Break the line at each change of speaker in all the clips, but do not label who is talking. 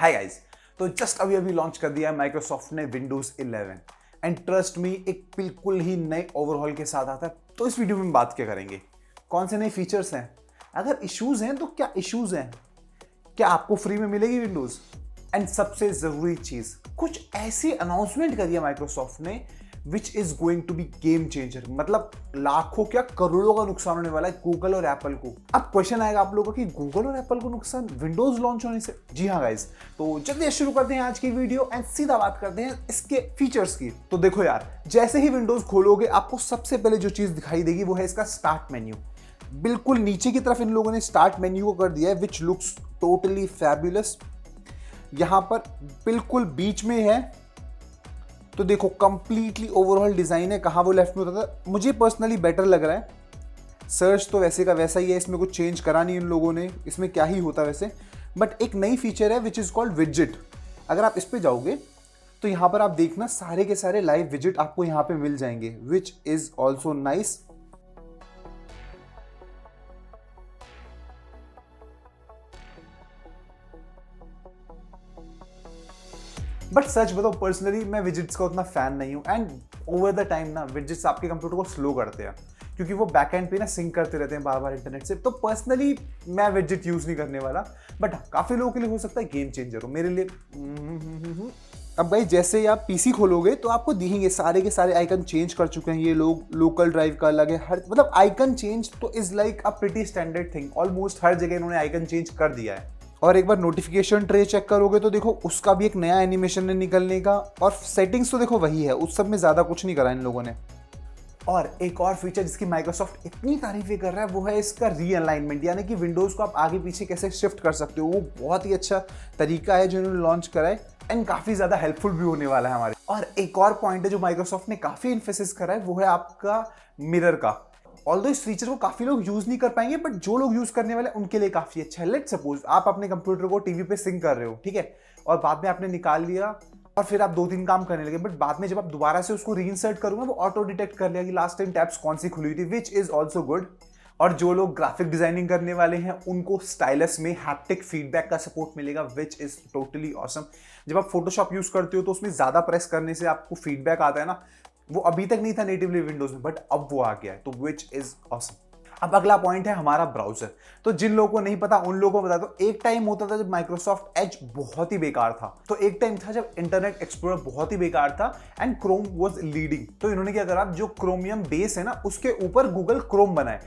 Hi guys. तो just अभी अभी लॉन्च कर दिया है माइक्रोसॉफ्ट ने विंडोज 11 एंड ट्रस्ट मी एक बिल्कुल ही नए ओवरहॉल के साथ आता है। तो इस वीडियो में बात क्या करेंगे, कौन से नए फीचर्स हैं, अगर इश्यूज हैं तो क्या इश्यूज हैं, क्या आपको फ्री में मिलेगी विंडोज, एंड सबसे जरूरी चीज कुछ ऐसी अनाउंसमेंट करी है माइक्रोसॉफ्ट ने which is going to be game changer. मतलब लाखों क्या करोड़ों का नुकसान होने वाला है गूगल और एप्पल को। अब क्वेश्चन आएगा आप लोगों का कि गूगल और एप्पल को नुकसान विंडोज लॉन्च होने से। जी हाँ गाइस, तो जल्दी शुरू करते हैं आज की वीडियो एंड सीधा बात करते हैं इसके फीचर्स की। तो देखो यार, जैसे ही विंडोज खोलोगे आपको सबसे पहले जो चीज दिखाई देगी वो है इसका स्टार्ट मेन्यू। बिल्कुल नीचे की तरफ इन लोगों ने स्टार्ट मेन्यू को कर दिया है विच लुक्स टोटली फैबुलस। यहां पर बिल्कुल बीच में है तो देखो कंप्लीटली ओवरऑल डिजाइन है। कहां वो लेफ्ट में होता था, मुझे पर्सनली बेटर लग रहा है। सर्च तो वैसे का वैसा ही है, इसमें कुछ चेंज करा नहीं इन लोगों ने, इसमें क्या ही होता वैसे। बट एक नई फीचर है विच इज कॉल्ड विजिट। अगर आप इस पे जाओगे तो यहां पर आप देखना सारे के सारे लाइव विजिट आपको यहां पे मिल जाएंगे which is also nice. But सच बताओ, पर्सनली मैं विजिट्स का उतना फैन नहीं हूं एंड ओवर द टाइम ना विजिट्स आपके कंप्यूटर को स्लो करते हैं क्योंकि वो बैकएंड पे ना सिंक करते रहते हैं बार बार इंटरनेट से। तो पर्सनली मैं विजिट यूज नहीं करने वाला, बट काफी लोगों के लिए हो सकता है गेम चेंजर हो, मेरे लिए अब भाई जैसे ही आप पीसी खोलोगे तो आपको दिखेंगे सारे के सारे आइकन चेंज कर चुके हैं ये लोग। लोकल ड्राइव का अलग है, हर मतलब आइकन चेंज तो is like a pretty standard thing. Almost हर जगह इन्होंने आइकन चेंज कर दिया है। और एक बार नोटिफिकेशन ट्रे चेक करोगे तो देखो उसका भी एक नया एनिमेशन है निकलने का, और सेटिंग्स तो देखो वही है, उस सब में ज्यादा कुछ नहीं करा इन लोगों ने। और एक और फीचर जिसकी माइक्रोसॉफ्ट इतनी तारीफें कर रहा है वो है इसका रीअलाइनमेंट, यानी कि विंडोज को आप आगे पीछे कैसे शिफ्ट कर सकते हो। वो बहुत ही अच्छा तरीका है जो इन्होंने लॉन्च करा है एंड काफी ज्यादा हेल्पफुल भी होने वाला है हमारे। और एक और पॉइंट है जो माइक्रोसॉफ्ट ने काफी इन्फोसिस करा है वो है आपका मिरर का। ऑल्दो इस फीचर को काफी लोग यूज नहीं कर पाएंगे, बट जो लोग यूज करने वाले उनके लिए काफी अच्छा है। लेट सपोज आप अपने कंप्यूटर को टीवी पे सिंक कर रहे हो, ठीक है, और बाद में आपने निकाल लिया और फिर आप दो तीन काम करने लगे, बट बाद में जब आप दोबारा से उसको रीइंसर्ट करोगे वो ऑटो डिटेक्ट कर लिया कि लास्ट टाइम टैब्स कौन सी खुली थी, विच इज ऑल्सो गुड। और जो लोग ग्राफिक डिजाइनिंग करने वाले हैं उनको स्टाइलस में हैप्टिक फीडबैक का सपोर्ट मिलेगा विच इज टोटली ऑसम। जब आप फोटोशॉप यूज करते हो तो उसमें ज्यादा प्रेस करने से आपको फीडबैक आता है ना, वो अभी तक नहीं था नेटिवली विंडोज में, बट अब वो आ गया है, तो विच इज ऑसम। अब अगला पॉइंट है हमारा ब्राउजर। तो जिन लोगों को नहीं पता उन लोगों को बता दो, एक टाइम होता था जब माइक्रोसॉफ्ट एज बहुत ही बेकार था। तो एक टाइम था जब इंटरनेट एक्सप्लोरर बहुत ही बेकार था एंड क्रोम वाज लीडिंग। तो इन्होंने क्या करा, जो क्रोमियम बेस है ना उसके ऊपर गूगल क्रोम बनाए।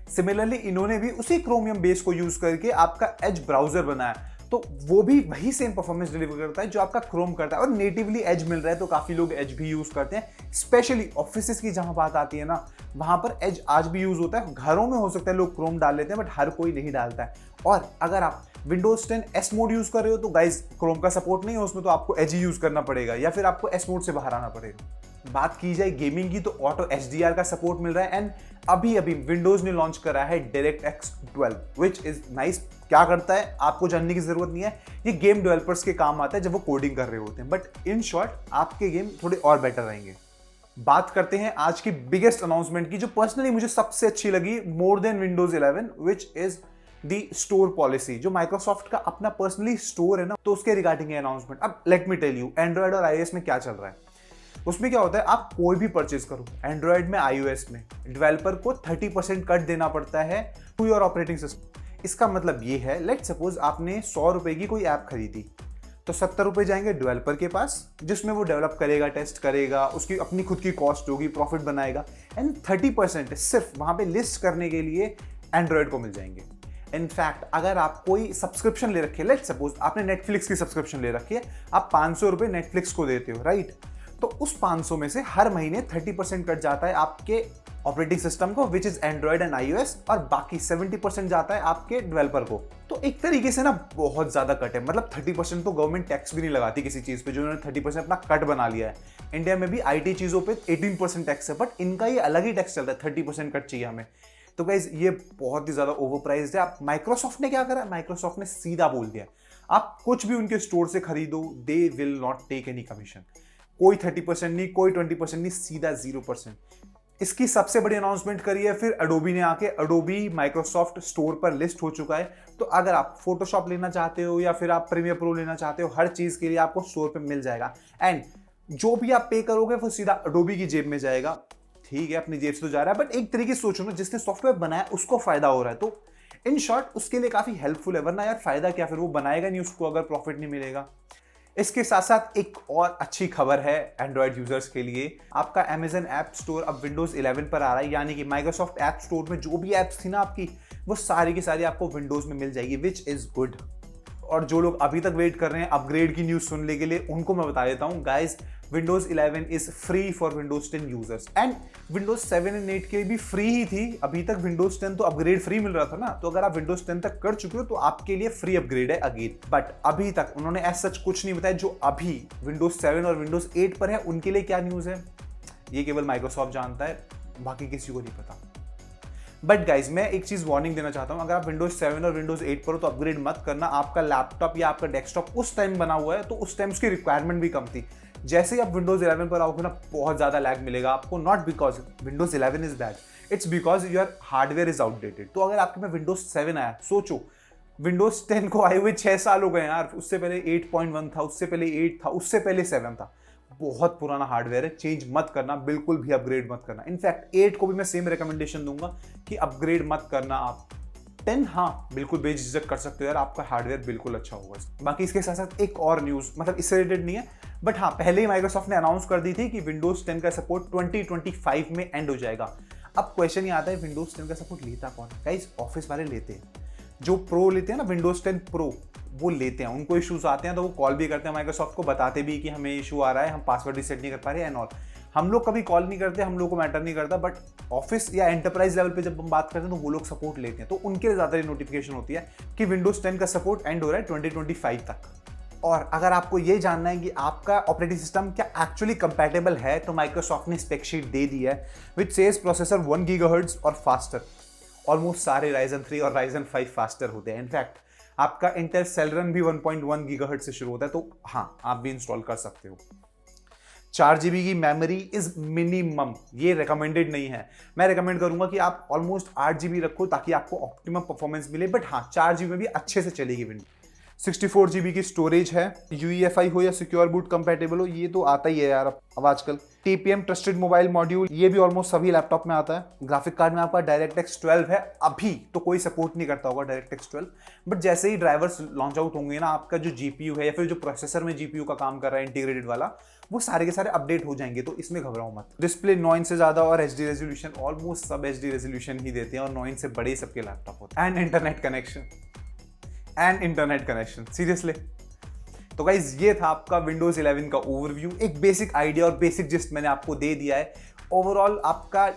सिमिलरली इन्होंने भी उसी क्रोमियम बेस को यूज करके आपका एज ब्राउजर बनाया, तो वो भी वही सेम परफॉर्मेंस डिलीवर करता है जो आपका क्रोम करता है। और नेटिवली एज मिल रहा है तो काफी लोग एज भी यूज करते हैं। स्पेशली ऑफिस की जहां बात आती है ना, वहां पर एज आज भी यूज होता है। घरों में हो सकता है लोग क्रोम डाल लेते हैं, बट हर कोई नहीं डालता है। और अगर आप विंडोज 10 एस मोड यूज कर रहे हो तो गाइज क्रोम का सपोर्ट नहीं है उसमें, तो आपको एज ही यूज करना पड़ेगा या फिर आपको एस मोड से बाहर आना पड़ेगा। बात की जाए गेमिंग की तो ऑटो एचडीआर का सपोर्ट मिल रहा है एंड अभी अभी विंडोज ने लॉन्च करा है direct x 12 which is nice. क्या करता है आपको जानने की जरूरत नहीं है, ये गेम डेवलपर्स के काम आता है जब वो कोडिंग कर रहे होते हैं, बट इन शॉर्ट आपके गेम थोड़े और बेटर रहेंगे। बात करते हैं आज की बिगेस्ट अनाउंसमेंट की जो पर्सनली मुझे सबसे अच्छी लगी more than Windows 11, which is the store policy. जो माइक्रोसॉफ्ट का अपना पर्सनली स्टोर है ना, तो उसके रिगार्डिंग अनाउंसमेंट। अब let me tell you Android और आईओएस में क्या चल रहा है। उसमें क्या होता है, आप कोई भी परचेज करो एंड्रॉइड में आईओएस में, डेवलपर को 30% कट देना पड़ता है टू योर ऑपरेटिंग सिस्टम। इसका मतलब ये है, लेट सपोज आपने 100 रुपए की कोई ऐप खरीदी तो 70 रुपए जाएंगे डेवलपर के पास जिसमें वो डेवलप करेगा, टेस्ट करेगा, उसकी अपनी खुद की कॉस्ट होगी, प्रॉफिट बनाएगा, एंड 30% सिर्फ वहां पे लिस्ट करने के लिए एंड्रॉइड को मिल जाएंगे। इनफैक्ट अगर आप कोई सब्सक्रिप्शन ले रखी है, लेट सपोज आपने नेटफ्लिक्स की सब्सक्रिप्शन ले रखी है, आप 500 रुपए नेटफ्लिक्स को देते हो, राइट, तो उस 500 में से हर महीने 30% कट जाता है आपके ऑपरेटिंग सिस्टम को which is Android and iOS, और बाकी 70% जाता है आपके डेवलपर को। तो एक तरीके से ना बहुत ज्यादा कट है। मतलब 30% तो गवर्नमेंट टैक्स भी नहीं लगाती किसी चीज पे, जो उन्होंने 30% अपना कट बना लिया है। इंडिया में भी आईटी चीजों पे 18% टैक्स है, बट इनका ये अलग ही टैक्स चल रहा है, 30% कट चाहिए हमें। तो गाइज ये बहुत ही ज्यादा ओवर प्राइस्ड है। आप माइक्रोसॉफ्ट ने क्या करा, माइक्रोसॉफ्ट ने सीधा बोल दिया आप कुछ भी उनके स्टोर से खरीदो, they will not take any commission. कोई 30% नहीं, कोई 20% नहीं, सीधा 0%। इसकी सबसे बड़ी अनाउंसमेंट करी है फिर अडोबी ने आके। अडोबी माइक्रोसॉफ्ट स्टोर पर लिस्ट हो चुका है। तो अगर आप फोटोशॉप लेना चाहते हो या फिर आप प्रीमियर प्रो लेना चाहते हो, हर चीज के लिए आपको स्टोर पे मिल जाएगा। एंड जो भी आप पे करोगे वो सीधा अडोबी की जेब में जाएगा। ठीक है, अपनी जेब से तो जा रहा है, बट एक तरीके से सोचो ना, जिसने सॉफ्टवेयर बनाया उसको फायदा हो रहा है, तो इन शॉर्ट उसके लिए काफी हेल्पफुल है। वरना यार फायदा क्या, फिर वो बनाएगा नहीं उसको अगर प्रॉफिट नहीं मिलेगा। इसके साथ साथ एक और अच्छी खबर है एंड्रॉयड यूजर्स के लिए। आपका Amazon ऐप स्टोर अब विंडोज 11 पर आ रहा है, यानी कि माइक्रोसॉफ्ट ऐप स्टोर में जो भी ऐप्स थी ना आपकी, वो सारी की सारी आपको विंडोज में मिल जाएगी, विच इज गुड। और जो लोग अभी तक वेट कर रहे हैं अपग्रेड की न्यूज सुनने के लिए, उनको मैं बता देता हूं guys, Windows 11 is free for Windows 10 users. And Windows 7 and 8 के लिए भी फ्री ही थी अभी तक। विंडोज 10 तो अपग्रेड फ्री मिल रहा था ना, तो अगर आप विंडोज 10 तक कर चुके हो तो आपके लिए फ्री अपग्रेड है अगेन। बट अभी तक उन्होंने एज सच कुछ नहीं बताया। जो अभी विंडोज 7 और विंडोज 8 पर है उनके लिए क्या न्यूज है, ये केवल माइक्रोसॉफ्ट जानता है, बाकी किसी को नहीं पता। बट गाइज मैं एक चीज वार्निंग देना चाहता हूं, अगर आप विंडोज 7 और विंडोज 8 पर हो तो अपग्रेड मत करना। आपका लैपटॉप या आपका डेस्कटॉप उस टाइम बना हुआ है, तो उस टाइम उसकी रिक्वायरमेंट भी कम थी। जैसे ही आप विंडोज 11 पर आओगे ना, बहुत ज्यादा लैग मिलेगा आपको। Not because Windows 11 is bad, it's because your hardware is outdated. तो अगर आपके में विंडोज 7 आया, सोचो विंडोज 10 को आए हुए 6 साल हो गए यार। उससे पहले 8.1 था, उससे पहले 8 था, उससे पहले 7 था। बहुत पुराना हार्डवेयर है, चेंज मत करना, बिल्कुल भी अपग्रेड मत करना। इनफैक्ट 8 को भी मैं सेम रिकमेंडेशन दूंगा कि अपग्रेड मत करना आप। 10 हाँ बिल्कुल बेझिझक कर सकते हो यार, आपका हार्डवेयर बिल्कुल अच्छा होगा। बाकी इसके साथ साथ एक और न्यूज, मतलब इससे रिलेटेड नहीं है, बट हाँ पहले ही माइक्रोसॉफ्ट ने अनाउंस कर दी थी कि विंडोज 10 का सपोर्ट 2025 में एंड हो जाएगा। अब क्वेश्चन ये आता है, विंडोज 10 का सपोर्ट लेता कौन? गाइस ऑफिस वाले लेते हैं, जो प्रो लेते हैं ना, विंडोज 10 प्रो वो लेते हैं। उनको इश्यूज आते हैं तो वो कॉल भी करते हैं माइक्रोसॉफ्ट को, बताते भी कि हमें इशू आ रहा है, हम पासवर्ड रीसेट नहीं कर पा रहे एंड ऑल। हम लोग कभी कॉल नहीं करते, हम लोग को मैटर नहीं करता, बट ऑफिस या एंटरप्राइज लेवल पे जब हम बात करते हैं तो वो लोग सपोर्ट लेते हैं। तो उनके लिए ज्यादा नोटिफिकेशन होती है कि विंडोज 10 का सपोर्ट एंड हो रहा है 2025 तक। और अगर आपको ये जानना है कि आपका ऑपरेटिंग सिस्टम क्या एक्चुअली कंपैटिबल है, तो माइक्रोसॉफ्ट ने स्पेक शीट दे दी है विच सेज प्रोसेसर 1 गीगाहर्ट्ज और फास्टर। ऑलमोस्ट सारे Ryzen 3 और Ryzen 5 फास्टर होते हैं। इनफैक्ट आपका इंटेल सेलेरन भी 1.1 गीगाहर्ट्ज से शुरू होता है, तो हाँ आप भी इंस्टॉल कर सकते हो। 4 GB की मेमोरी इज मिनिमम, ये रिकमेंडेड नहीं है। मैं रिकमेंड करूंगा कि आप ऑलमोस्ट 8 GB रखो ताकि आपको ऑप्टिमम परफॉर्मेंस मिले। बट हाँ 4 GB में भी अच्छे से चलेगी विंडो। 64 GB की स्टोरेज है, UEFI हो या सिक्योर बूट कंपैटिबल हो, ये तो आता ही है यार अब आजकल। TPM ट्रस्टेड मोबाइल मॉड्यूल, ये भी ऑलमोस्ट सभी लैपटॉप में आता है। ग्राफिक कार्ड में आपका DirectX 12 है। अभी तो कोई सपोर्ट नहीं करता होगा DirectX 12, बट जैसे ही ड्राइवर्स लॉन्च आउट होंगे ना, आपका जो GPU है या फिर जो प्रोसेसर में GPU का काम कर रहा है इंटीग्रेटेड वाला, वो सारे के सारे अपडेट हो जाएंगे, तो इसमें घबराओ मत। डिस्प्ले 9 से ज्यादा और HD रेजोल्यूशन, ऑलमोस्ट सब HD रेजोल्यूशन ही देते हैं और 9 से बड़े सबके लैपटॉप होते हैं। And internet connection seriously. तो गाइज ये था आपका विंडोज 11 का ओवरव्यू। एक बेसिक आइडिया और बेसिक जिस्ट मैंने आपको दे दिया है। ओवरऑल आपका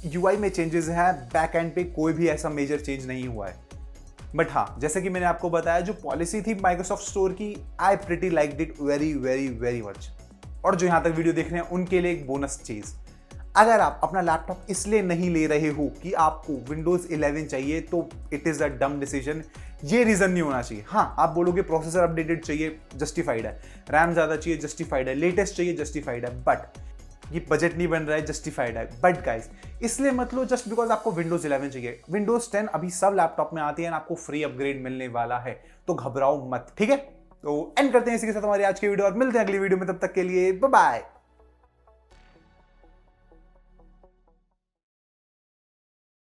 UI में चेंजेस हैं, बैक एंड पे कोई भी ऐसा मेजर चेंज नहीं हुआ है। बट हाँ जैसे कि मैंने आपको बताया, जो पॉलिसी थी माइक्रोसॉफ्ट स्टोर की, आई pretty liked it very very very much. और जो यहाँ तक वीडियो देख रहे हैं उनके लिए एक बोनस चीज, अगर आप अपना लैपटॉप इसलिए नहीं ले रहे हो कि आपको विंडोज 11 चाहिए, तो इट इज अ डम डिसीजन। ये रीजन नहीं होना चाहिए। हाँ आप बोलोगे प्रोसेसर अपडेटेड चाहिए, जस्टिफाइड है, रैम ज्यादा चाहिए, जस्टिफाइड है, लेटेस्ट चाहिए, जस्टिफाइड है, बट ये बजट नहीं बन रहा है, जस्टिफाइड है। बट गाइस इसलिए मत लो जस्ट बिकॉज आपको विंडोज 11 चाहिए। विंडोज 10 अभी सब लैपटॉप में आती है और आपको फ्री अपग्रेड मिलने वाला है, तो घबराओ मत। ठीक है, तो एंड करते हैं इसी के साथ हमारी आज की वीडियो और मिलते हैं अगली वीडियो में। तब तक के लिए बाय बाय।